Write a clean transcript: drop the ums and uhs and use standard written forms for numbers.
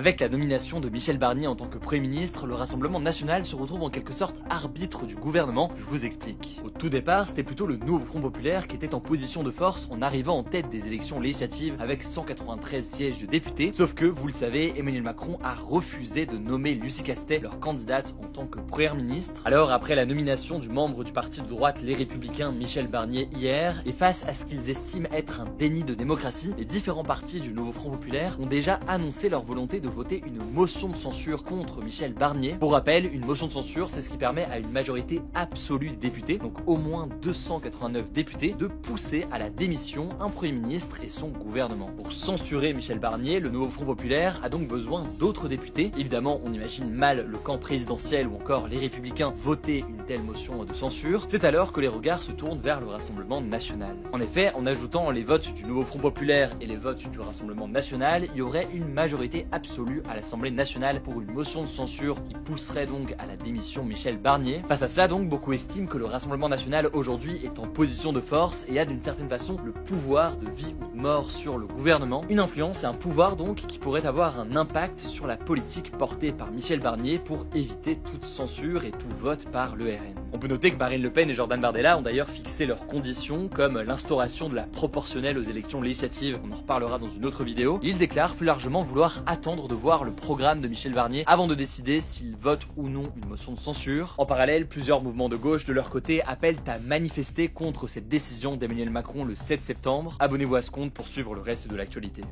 Avec la nomination de Michel Barnier en tant que Premier ministre, le Rassemblement national se retrouve en quelque sorte arbitre du gouvernement. Je vous explique. Au tout départ, c'était plutôt le Nouveau Front Populaire qui était en position de force en arrivant en tête des élections législatives avec 193 sièges de députés. Sauf que, vous le savez, Emmanuel Macron a refusé de nommer Lucie Castet, leur candidate en tant que Première ministre. Alors, après la nomination du membre du parti de droite Les Républicains Michel Barnier hier, et face à ce qu'ils estiment être un déni de démocratie, les différents partis du Nouveau Front Populaire ont déjà annoncé leur volonté de voter une motion de censure contre Michel Barnier. Pour rappel, une motion de censure, c'est ce qui permet à une majorité absolue des députés, donc au moins 289 députés, de pousser à la démission un Premier ministre et son gouvernement. Pour censurer Michel Barnier, le Nouveau Front Populaire a donc besoin d'autres députés. Évidemment, on imagine mal le camp présidentiel ou encore les Républicains voter une telle motion de censure. C'est alors que les regards se tournent vers le Rassemblement national. En effet, en ajoutant les votes du Nouveau Front Populaire et les votes du Rassemblement national, il y aurait une majorité absolue à l'Assemblée nationale pour une motion de censure qui pousserait donc à la démission Michel Barnier. Face à cela donc, beaucoup estiment que le Rassemblement national aujourd'hui est en position de force et a d'une certaine façon le pouvoir de vie ou de mort sur le gouvernement. Une influence et un pouvoir donc qui pourrait avoir un impact sur la politique portée par Michel Barnier pour éviter toute censure et tout vote par le RN. On peut noter que Marine Le Pen et Jordan Bardella ont d'ailleurs fixé leurs conditions comme l'instauration de la proportionnelle aux élections législatives, on en reparlera dans une autre vidéo. Ils déclarent plus largement vouloir attendre de voir le programme de Michel Barnier avant de décider s'ils votent ou non une motion de censure. En parallèle, plusieurs mouvements de gauche de leur côté appellent à manifester contre cette décision d'Emmanuel Macron le 7 septembre. Abonnez-vous à ce compte pour suivre le reste de l'actualité.